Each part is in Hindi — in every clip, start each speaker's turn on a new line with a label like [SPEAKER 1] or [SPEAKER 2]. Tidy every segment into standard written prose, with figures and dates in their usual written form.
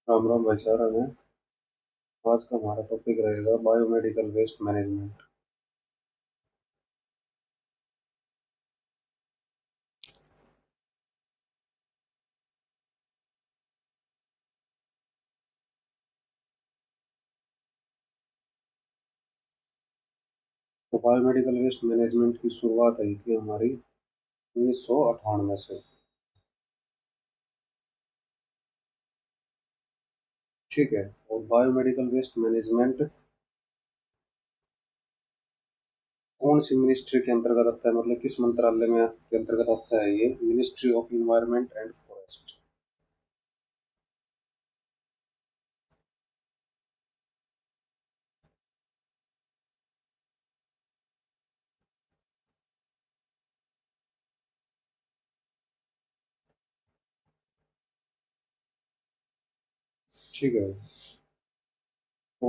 [SPEAKER 1] राम राम भाई साहब है। आज का हमारा टॉपिक रहेगा बायोमेडिकल वेस्ट मैनेजमेंट। तो बायोमेडिकल वेस्ट मैनेजमेंट की शुरुआत हुई थी हमारी 1998 से। ठीक है। और बायोमेडिकल वेस्ट मैनेजमेंट कौन सी मिनिस्ट्री के अंतर्गत आता है, मतलब किस मंत्रालय में के अंतर्गत आता है? ये ministry of environment and forest. ठीक है। तो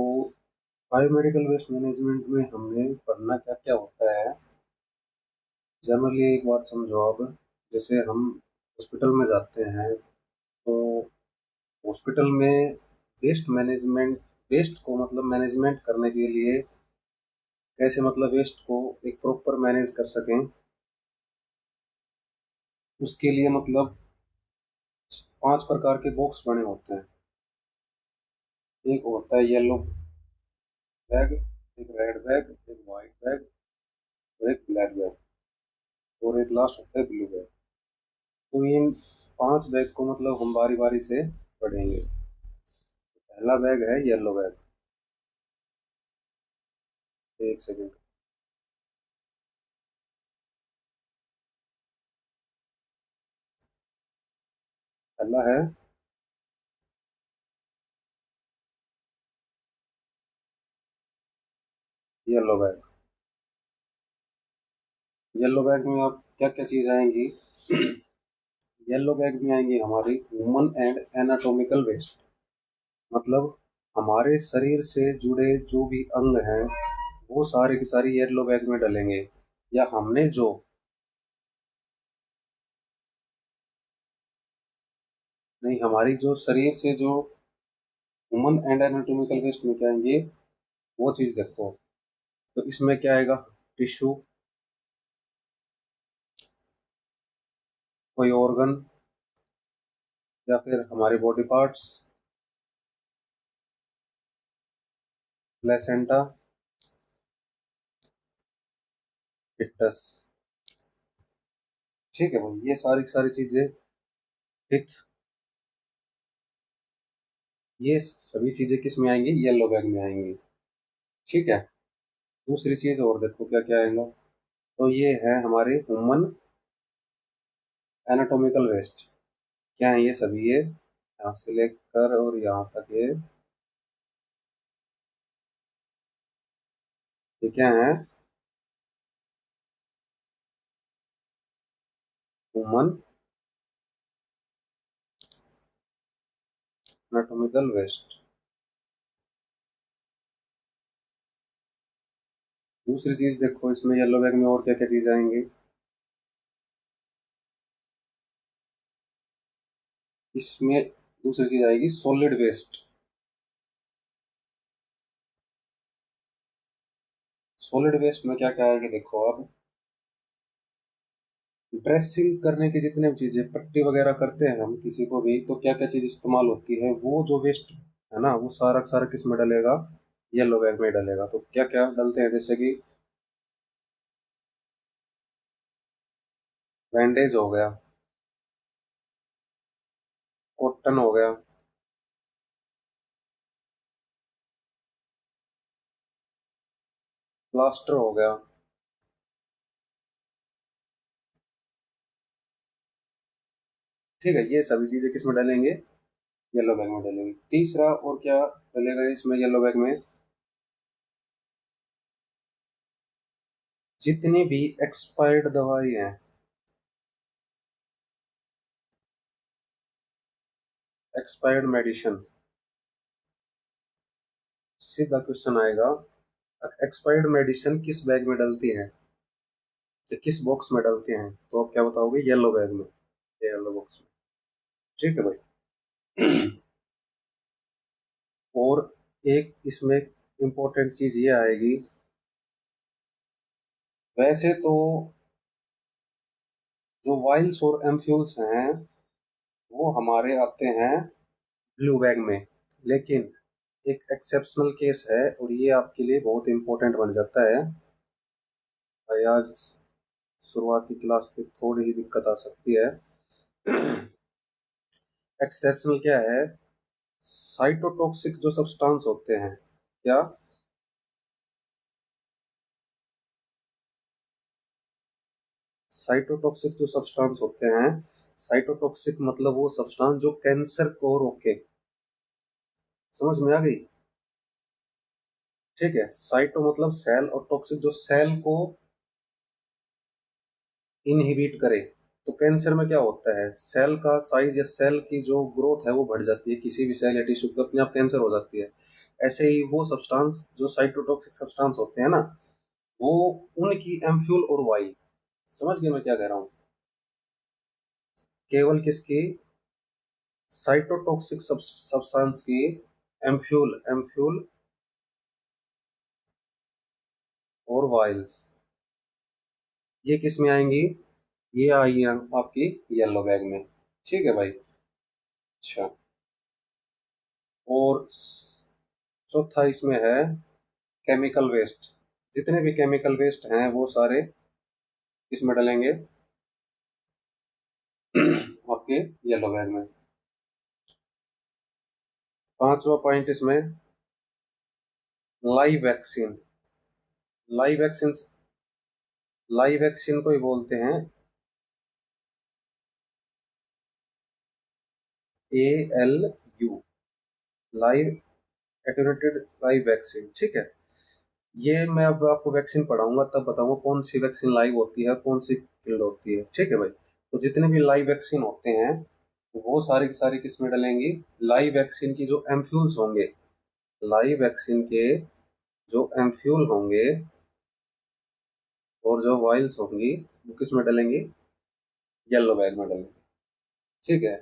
[SPEAKER 1] बायोमेडिकल वेस्ट मैनेजमेंट में हमने पढ़ना क्या क्या होता है। जनरली एक बात समझो आप, जैसे हम हॉस्पिटल में जाते हैं तो हॉस्पिटल में वेस्ट मैनेजमेंट, वेस्ट को मतलब मैनेजमेंट करने के लिए कैसे, मतलब वेस्ट को एक प्रॉपर मैनेज कर सकें, उसके लिए मतलब 5 प्रकार के बॉक्स बने होते हैं। एक होता है येलो बैग, एक रेड बैग, एक वाइट बैग और एक ब्लैक बैग, और एक लास्ट होता है ब्लू बैग। तो इन 5 बैग को मतलब हम बारी बारी से पढ़ेंगे। पहला बैग है येलो बैग। एक सेकेंड। पहला है येलो बैग। येलो बैग में आप क्या क्या चीज आएंगी? येलो बैग में आएंगी हमारी ह्यूमन एंड एनाटॉमिकल वेस्ट, मतलब हमारे शरीर से जुड़े जो भी अंग हैं वो सारे की सारी येलो बैग में डलेंगे। या हमने जो, नहीं, हमारी जो शरीर से जो ह्यूमन एंड एनाटॉमिकल वेस्ट में क्या आएंगे वो चीज देखो। तो इसमें क्या आएगा? टिश्यू, कोई ऑर्गन, या फिर हमारे बॉडी पार्ट्स, प्लेसेंटा, फिटस। ठीक है भाई, ये सारी की सारी चीजें, ठीक, ये सभी चीजें किस में आएंगी? येलो बैग में आएंगी। ठीक है। दूसरी चीज और देखो क्या क्या आएगा। तो ये है हमारे ह्यूमन एनाटॉमिकल वेस्ट। क्या है ये सभी? ये यहाँ से लेकर और यहाँ तक ये क्या है? Human anatomical waste. दूसरी चीज देखो, इसमें येलो बैग में और क्या क्या चीज आएंगी। इसमें दूसरी चीज आएगी सॉलिड वेस्ट। सॉलिड वेस्ट में क्या क्या आएगी देखो आप। ड्रेसिंग करने की जितने भी चीजें, पट्टी वगैरह करते हैं हम किसी को भी, तो क्या क्या चीज इस्तेमाल होती है, वो जो वेस्ट है ना, वो सारा का सारा किस में डलेगा? येलो बैग में डलेगा। तो क्या क्या डलते हैं, जैसे कि बैंडेज हो गया, कॉटन हो गया, प्लास्टर हो गया। ठीक है, ये सभी चीजें किस में डालेंगे? येलो बैग में डालेंगे। तीसरा और क्या डलेगा इसमें येलो बैग में? जितनी भी एक्सपायर्ड दवाई है, एक्सपायर्ड मेडिसिन। सीधा क्वेश्चन आएगा, एक्सपायर्ड मेडिसिन किस बैग में डलती है, या किस बॉक्स में डलते हैं? तो आप क्या बताओगे? येलो बैग में, येलो बॉक्स में। ठीक है भाई। और एक इसमें इम्पोर्टेंट चीज ये आएगी, वैसे तो जो वाइल्स और एम्फ्यूल्स हैं वो हमारे आते हैं ब्लू बैग में, लेकिन एक एक्सेप्शनल केस है और ये आपके लिए बहुत इंपॉर्टेंट बन जाता है भाई। आज शुरुआत की क्लास से थोड़ी ही दिक्कत आ सकती है। एक्सेप्शनल क्या है? साइटोटॉक्सिक जो सब्सटेंस होते हैं, क्या? साइटोटॉक्सिक जो सब्सटेंस होते हैं, साइटोटॉक्सिक मतलब वो सब्सटेंस जो कैंसर को रोके। समझ में आ गई? ठीक है, साइटो मतलब सेल और टॉक्सिक जो सेल को इनहिबिट करे। तो कैंसर में क्या होता है, सेल का साइज या सेल की जो ग्रोथ है वो बढ़ जाती है, किसी भी सेल या टिश्यू को अपने आप कैंसर हो जाती है। ऐसे ही वो सब्सटेंस जो साइटोटॉक्सिक सब्सटेंस होते हैं ना, वो उनकी एम्फ्यूल और वाई, समझ गए मैं क्या कह रहा हूँ? केवल किसकी? साइटोटॉक्सिक सब्सटेंस की एम्फ्यूल एम्फ्यूल और वाइल्स, ये किस में आएंगी? ये आई हैं आपकी येलो बैग में। ठीक है भाई। अच्छा, और चौथा इसमें है केमिकल वेस्ट। जितने भी केमिकल वेस्ट हैं वो सारे इसमें डलेंगे आपके येलो बैग में। पांचवा पॉइंट इसमें live vaccine. Live vaccine, live vaccine को ही बोलते हैं ALU, live attenuated live vaccine. ठीक है, ये मैं अब आपको वैक्सीन पढ़ाऊंगा तब बताऊंगा कौन सी वैक्सीन लाइव होती है कौन सी किल्ड होती है। ठीक है भाई, तो जितने भी लाइव वैक्सीन होते हैं वो सारी की सारी किस में डलेंगी? लाइव वैक्सीन की जो एम्फ्यूल्स होंगे, लाइव वैक्सीन के जो एम्फ्यूल होंगे और जो वाइल्स होंगी वो किस में डलेंगी? येलो बैग में डलेंगे। ठीक है,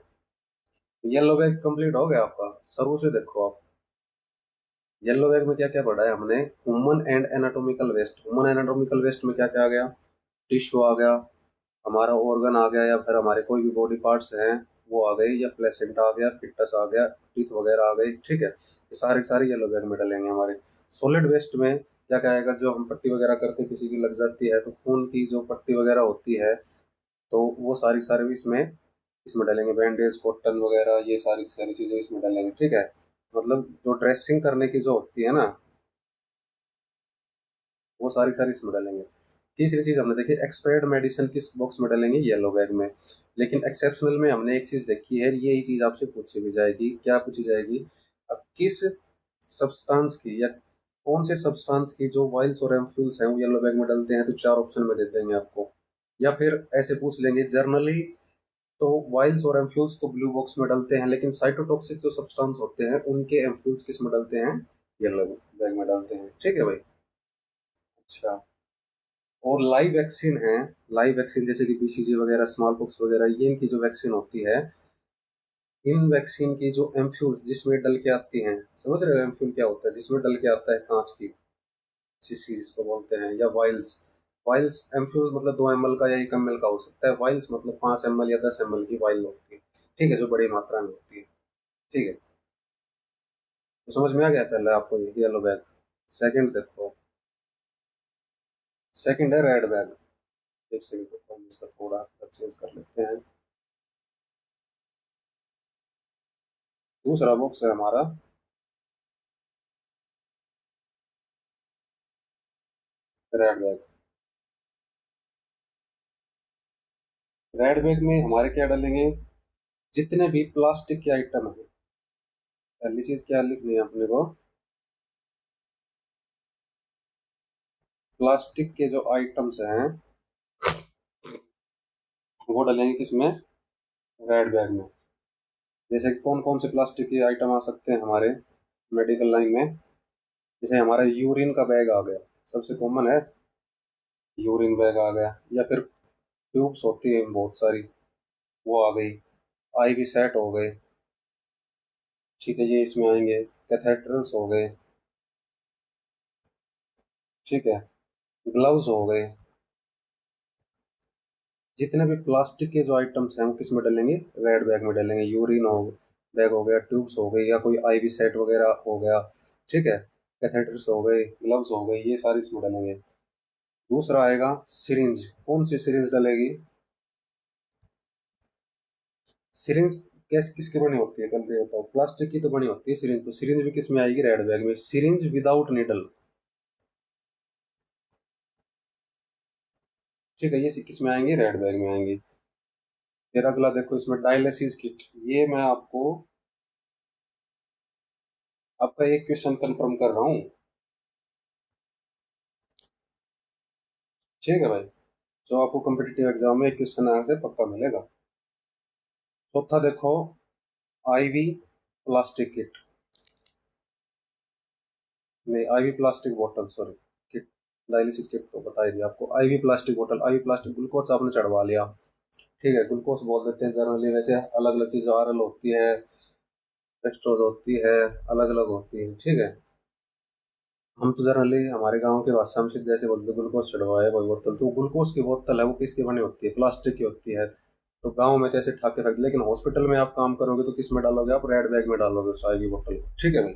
[SPEAKER 1] येलो बैग कंप्लीट हो गया आपका। शुरू से देखो आप, येलो बैग में क्या क्या पढ़ा है हमने? Human and anatomical waste. Human anatomical waste में क्या क्या आ गया? टिश्यू आ गया, हमारा ऑर्गन आ गया, या फिर हमारे कोई भी बॉडी पार्ट्स हैं वो आ गए, या प्लेसेंटा आ गया, फिटस आ गया, टीथ वगैरह आ गई। ठीक है, ये सारे सारे येलो बैग में डलेंगे हमारे। सॉलिड वेस्ट में क्या क्या आएगा? जो हम पट्टी वगैरह करते किसी की लग जाती है तो खून की जो पट्टी वगैरह होती है, तो वो सारी सारी भी इसमें इसमें डालेंगे। बैंडेज, कॉटन वगैरह, ये सारी सारी चीजें इसमें डालेंगे। ठीक है, मतलब जो ड्रेसिंग करने की जो होती है ना, वो सारी सारी इसमें डालेंगे। तीसरी चीज हमने देखी, एक्सपायर्ड मेडिसिन किस बॉक्स में डालेंगे? येलो बैग में। लेकिन एक्सेप्शनल में हमने एक चीज देखी है, यही चीज आपसे पूछी भी जाएगी। क्या पूछी जाएगी? अब किस सब्सटेंस की या कौन से सब्सटेंस की जो वाइल्स और एम्फ्यूल्स हैं वो येलो बैग में डलते हैं, तो चार ऑप्शन में दे देंगे आपको। या फिर ऐसे पूछ लेंगे जर्नली, तो वाइल्स और एम्फ्यूल्स तो ब्लू बॉक्स में डलते हैं, लेकिन साइटोटॉक्सिक जो सब्सटेंस होते हैं उनके एम्फ्यूल्स किस में डलते हैं? येलो बैग में डलते हैं। ठीक है भाई। अच्छा, और लाइव वैक्सीन है, लाइव वैक्सीन जैसे कि BCG वगैरह, स्मॉल पॉक्स वगैरह, ये इनकी जो वैक्सीन होती है, इन वैक्सीन की जो एम्फ्यूल्स जिसमें डल के आती हैं, समझ रहे हो एम्फ्यूल क्या होता है? जिसमें डल के आता है कांच की शीशी जिसको बोलते हैं, या वाइल्स। वाइल्स एम्फ्यूल मतलब 2 ml का या 1 ml का हो सकता है, वाइल्स मतलब 5 ml या 10 ml की वाइल होती है। ठीक है, जो बड़ी मात्रा में होती है। ठीक है, तो समझ में आ गया पहले आपको ये येलो बैग। सेकंड देखो, सेकंड है रेड बैग। एक सेकंड को हम इसका थोड़ा चेंज कर लेते हैं। दूसरा बॉक्स है हमारा रेड बैग। रेड बैग में हमारे क्या डालेंगे? जितने भी प्लास्टिक के आइटम है। पहली चीज क्या लिखनी है अपने को? प्लास्टिक के जो आइटम्स हैं वो डालेंगे किसमें? रेड बैग में। जैसे कौन कौन से प्लास्टिक के आइटम आ सकते हैं हमारे मेडिकल लाइन में? जैसे हमारा यूरिन का बैग आ गया, सबसे कॉमन है। यूरिन बैग आ गया, या फिर ट्यूब्स होती है बहुत सारी, वो आ गई। IV सेट हो गए। ठीक है, ये इसमें आएंगे। कैथेटर्स हो गए। ठीक है, ग्लव्स हो गए। जितने भी प्लास्टिक के जो आइटम्स हैं वो किस में डालेंगे, रेड बैग में डालेंगे। यूरिन हो बैग हो गया, ट्यूब्स हो गई, या कोई आईवी सेट वगैरह हो गया। ठीक है, कैथेटर्स हो गए, ग्लव्स हो गए, ये सारी इसमें डालेंगे। दूसरा आएगा सिरिंज। कौन सी सिरिंज डलेगी? सिरिंज कैस किसकी बनी होती है, जल्दी बताओ। प्लास्टिक की तो बनी होती है सिरिंज, तो सिरिंज भी किस में आएगी, रेड बैग में। Syringe without needle. ठीक है, ये किस में आएंगी, रेड बैग में आएंगी। फिर अगला देखो, इसमें डायलिसिस किट। ये मैं आपको आपका एक क्वेश्चन कंफर्म कर रहा हूँ। ठीक है भाई, जो आपको कम्पिटिटिव एग्जाम में एक क्वेश्चन यहाँ से पक्का मिलेगा। चौथा देखो, आईवी प्लास्टिक किट, नहीं आईवी प्लास्टिक बोतल, सॉरी, किट। डायलिसिस किट तो बता ही दिया आपको। आईवी प्लास्टिक बोतल, आईवी प्लास्टिक ग्लूकोज आपने चढ़वा लिया। ठीक है, ग्लूकोज बोल देते हैं जनरली, वैसे अलग अलग चीज़ आरएल होती है, डेक्सट्रोज होती है, अलग अलग होती है। ठीक है, हम तो जनरली हमारे गांव के भाषा में सीधे ऐसे बोलते हैं, ग्लूकोज चढ़वाए कोई बोतल। तो ग्लूकोज की बोतल है वो किसकी बनी होती है, प्लास्टिक की होती है। तो गांव में तो ऐसे ठाके रख, लेकिन हॉस्पिटल में आप काम करोगे तो किस में डालोगे, आप रेड बैग में डालोगे उस आईवी बोतल को। ठीक है भाई,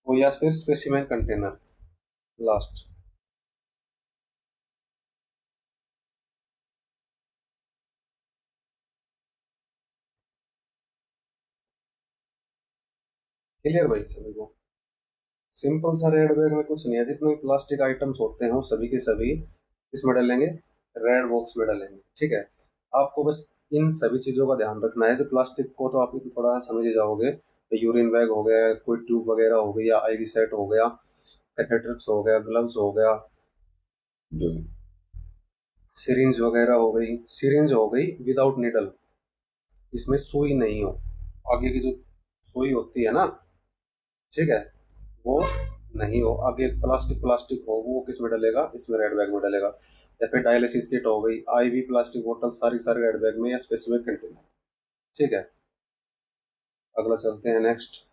[SPEAKER 1] वो या फिर स्पेसिमेन कंटेनर लास्ट। क्लियर भाई सभी को? सिंपल सा रेड बैग में कुछ नहीं है, जितने भी प्लास्टिक आइटम्स होते हैं वो सभी के सभी इसमें डालेंगे, रेड बॉक्स में डालेंगे। ठीक है, आपको बस इन सभी चीज़ों का ध्यान रखना है। जो प्लास्टिक को तो आप थोड़ा समझ ही जाओगे, यूरिन बैग हो गया, कोई ट्यूब वगैरह हो गई, या आईवी सेट हो गया, कैथेटर्स हो गया, ग्लव्स हो गया, सिरिंज वगैरह हो गई। सिरिंज हो गई विदाउट निडल, इसमें सुई नहीं हो, आगे की जो सुई होती है ना, ठीक है, वो नहीं हो आगे। प्लास्टिक प्लास्टिक हो वो किस में डलेगा, इसमें रेड बैग में डलेगा। या फिर डायलिसिस किट हो गई, आईवी प्लास्टिक बोतल, सारी सारी रेड बैग में या स्पेसिफिक कंटेनर। ठीक है, अगला चलते हैं नेक्स्ट।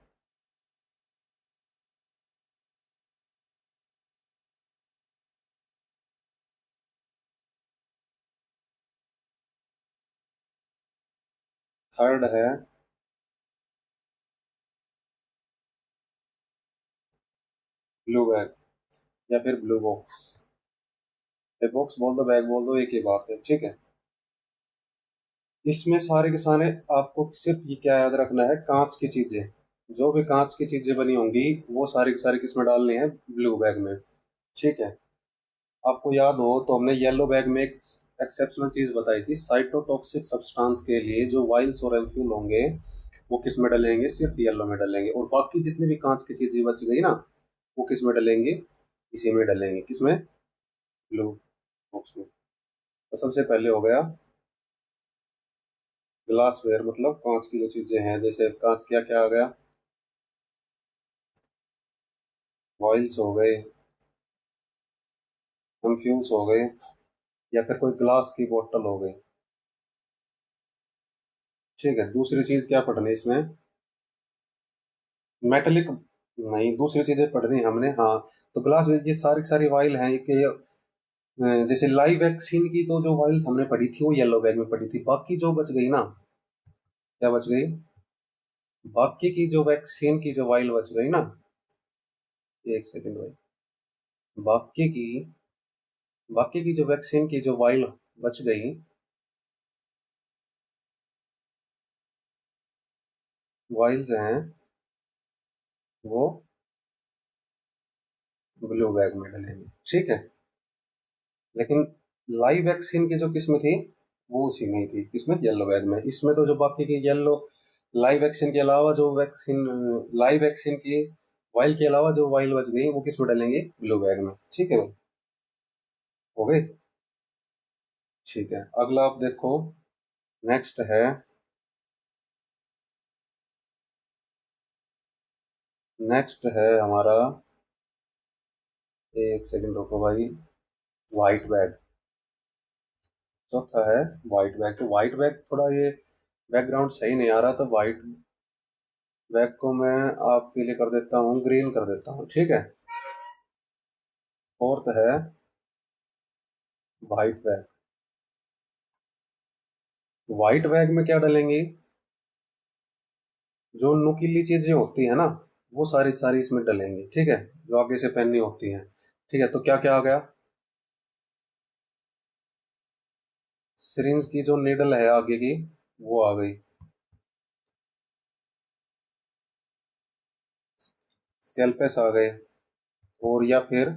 [SPEAKER 1] थर्ड है ब्लू बैग या फिर ब्लू बॉक्स। बॉक्स बोल दो, बैग बोल दो, एक ही बात है। ठीक है, इसमें सारे के सारे आपको सिर्फ ये क्या याद रखना है, कांच की चीजें, जो भी कांच की चीजें बनी होंगी वो सारी की सारी किसमें डालनी है, ब्लू बैग में। ठीक है, आपको याद हो तो हमने येलो बैग में एक एक्सेप्शनल चीज बताई थी, साइटोटॉक्सिक सब्सटेंस के लिए जो वाइल्स और एम्फ्यूल होंगे वो किस में डलेंगे, सिर्फ येलो में डलेंगे। और बाकी जितनी भी कांच की चीजें बच गई ना, वो किस में डलेंगे, इसी में डलेंगे, किसमें, ब्लू बॉक्स में। तो सबसे पहले हो गया ग्लास वेयर, मतलब कांच की जो चीजें हैं, जैसे कांच क्या क्या आ गया, वॉइल्स हो गए, एम्फ्यूल्स हो गए, या फिर कोई ग्लास की बोतल हो गई। ठीक है, दूसरी चीज क्या पढ़नी है इसमें, मेटेलिक, नहीं दूसरी चीजें पढ़नी हमने, हाँ। तो ग्लास में ये सारी सारी वाइल हैं कि जैसे लाइव वैक्सीन की तो जो वाइल्स हमने पढ़ी थी वो येलो बैग में पढ़ी थी। बाकी जो बच गई ना, क्या बच गई, बाकी की जो वैक्सीन की जो वाइल बच गई ना, एक सेकंड भाई, बाकी की बाकी की जो वैक्सीन की जो वाइल बच गई, वाइल्स हैं वो ब्लू बैग में डलेंगे। ठीक है, लेकिन लाइव वैक्सीन की जो किस्म थी वो उसी में ही थी, किसमें, येलो बैग में। इसमें तो जो बाकी की येलो लाइव वैक्सीन के अलावा जो वैक्सीन, लाइव वैक्सीन की वाइल के अलावा जो वाइल बच गई वो किसमें डालेंगे, ब्लू बैग में। ठीक है भाई, हो गए। ठीक है, अगला आप देखो, नेक्स्ट है, नेक्स्ट है हमारा, एक सेकंड रुको भाई, वाइट बैग। चौथा है वाइट बैग। तो वाइट बैग थोड़ा ये बैकग्राउंड सही नहीं आ रहा, तो वाइट बैग को मैं आपके लिए कर देता हूँ ग्रीन कर देता हूँ, ठीक है। फोर्थ है वाइट बैग। व्हाइट बैग में क्या डालेंगे? जो नुकीली चीजें होती है ना, वो सारी सारी इसमें डालेंगे, ठीक है, जो आगे से पहननी होती हैं। ठीक है, तो क्या क्या आ गया? सिरिंज की जो नीडल है आगे की, वो आ गई। स्केल्पेस आ गए। और या फिर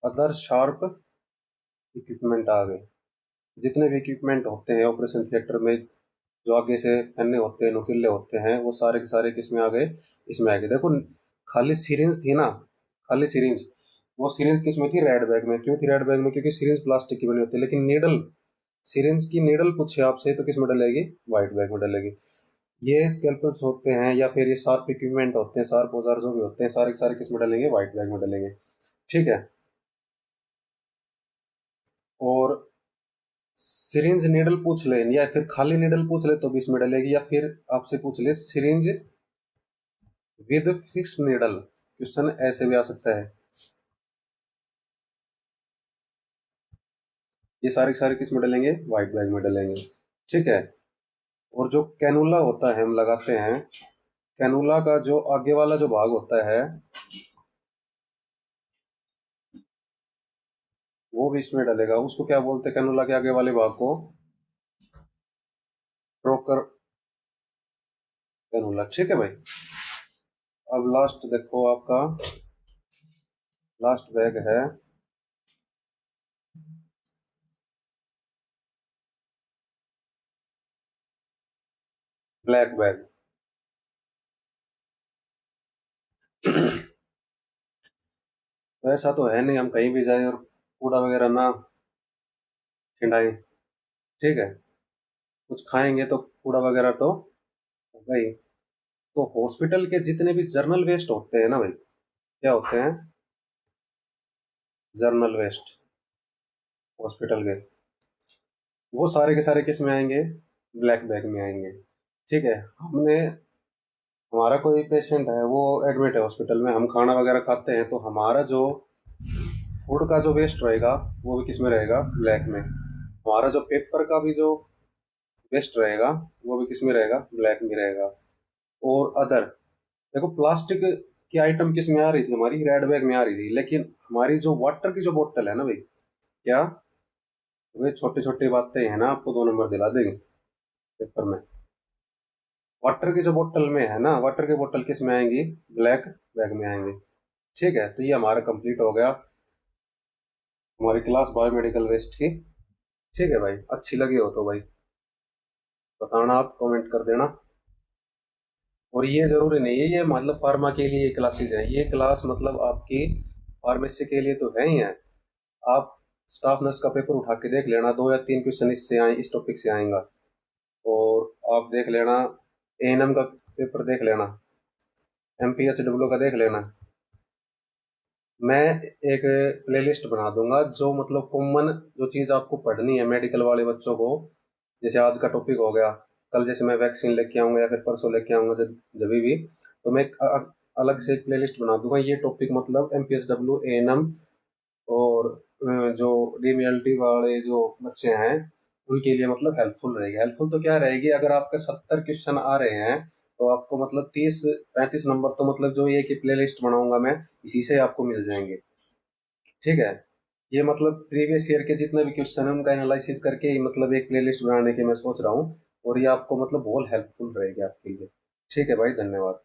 [SPEAKER 1] अदर शार्प इक्विपमेंट आ गए। जितने भी इक्विपमेंट होते हैं ऑपरेशन थिएटर में, जो आगे से पहनने होते हैं, नुकीले होते हैं, वो सारे के सारे किस में आ गए? इसमें आ गए। देखो, खाली सिरिंज थी ना, खाली सिरिंज, वो सिरिंज किस में थी? रेड बैग में। क्यों थी रेड बैग में? क्योंकि सिरिंज प्लास्टिक की बनी होती है। लेकिन नीडल, सिरिंज की नीडल पूछे आपसे तो किस में डलेगी? व्हाइट बैग में डलेगी। ये स्केल्पल्स होते हैं या फिर ये शार्प इक्विपमेंट होते हैं, शार्प औजार जो भी होते हैं, सारे के सारे किस में डलेंगे? व्हाइट बैग में डलेंगे, ठीक है। और सिरिंज नीडल पूछ ले या फिर खाली नीडल पूछ ले तो भी इसमें डलेगी, या फिर आपसे पूछ ले syringe with fixed needle, question ऐसे भी आ सकता है। ये सारे के सारे किस में डलेंगे? व्हाइट बैग में डलेंगे, ठीक है। और जो कैनुला होता है हम लगाते हैं, कैनुला का जो आगे वाला जो भाग होता है, वो भी इसमें डलेगा। उसको क्या बोलते हैं? कैनुला के आगे वाले भाग को ट्रोकर कैनुला, ठीक है भाई। अब लास्ट देखो, आपका लास्ट बैग है ब्लैक बैग। तो ऐसा तो है नहीं हम कहीं भी जाए और कूड़ा वगैरह ना खिंडाएं, ठीक है। कुछ खाएंगे तो कूड़ा वगैरह तो होगा ही। तो हॉस्पिटल के जितने भी जर्नल वेस्ट होते हैं ना भाई, क्या होते हैं? जर्नल वेस्ट हॉस्पिटल के, वो सारे के सारे किस में आएंगे? ब्लैक बैग में आएंगे, ठीक है। हमने, हमारा कोई पेशेंट है, वो एडमिट है हॉस्पिटल में, हम खाना वगैरह खाते हैं, तो हमारा जो फूड का जो वेस्ट रहेगा, वो भी किस में रहेगा? ब्लैक में। हमारा जो पेपर का भी जो वेस्ट रहेगा, वो भी किस में रहेगा? ब्लैक में रहेगा। और अदर, देखो प्लास्टिक की आइटम किस में आ रही थी? हमारी रेड बैग में आ रही थी। लेकिन हमारी जो वाटर की जो बोतल है ना भाई, क्या वे छोटी छोटी बातें हैं ना, आपको 2 नंबर दिला देंगे पेपर में। वाटर की जो बोतल में है ना, वाटर की बोतल किस में आएंगी? ब्लैक बैग में आएंगे, ठीक है। तो ये हमारा कंप्लीट हो गया, हमारी क्लास बायोमेडिकल वेस्ट की, ठीक है भाई। अच्छी लगी हो तो भाई बताना, आप कमेंट कर देना। और ये जरूरी नहीं है ये मतलब फार्मा के लिए क्लासेज है, ये क्लास मतलब आपकी फार्मेसी के लिए तो है ही है। आप स्टाफ नर्स का पेपर उठा के देख लेना, 2 या 3 क्वेश्चन इससे आए, इस टॉपिक से आएगा। और आप देख लेना, एएनएम का पेपर देख लेना, एमपीएचडब्ल्यू का देख लेना। मैं एक प्लेलिस्ट बना दूंगा जो मतलब कॉमन जो चीज़ आपको पढ़नी है मेडिकल वाले बच्चों को। जैसे आज का टॉपिक हो गया, कल जैसे मैं वैक्सीन लेके आऊंगा या फिर परसों लेके आऊंगा, जब जब भी, तो मैं एक अलग से एक प्लेलिस्ट बना दूंगा। ये टॉपिक मतलब एमपीएचडब्ल्यू, एएनएम और जो डीएमएलटी वाले जो बच्चे हैं, उनके लिए मतलब हेल्पफुल रहेगी। हेल्पफुल तो क्या रहेगी, अगर आपके 70 क्वेश्चन आ रहे हैं, तो आपको मतलब 30-35 नंबर तो मतलब जो ये की प्ले लिस्ट बनाऊंगा मैं, इसी से आपको मिल जाएंगे, ठीक है। ये मतलब प्रीवियस ईयर के जितने भी क्वेश्चन है उनका एनालिसिस करके ही मतलब एक प्ले लिस्ट बनाने की मैं सोच रहा हूँ। और ये आपको मतलब बहुत हेल्पफुल रहेगी आपके लिए, ठीक है भाई, धन्यवाद।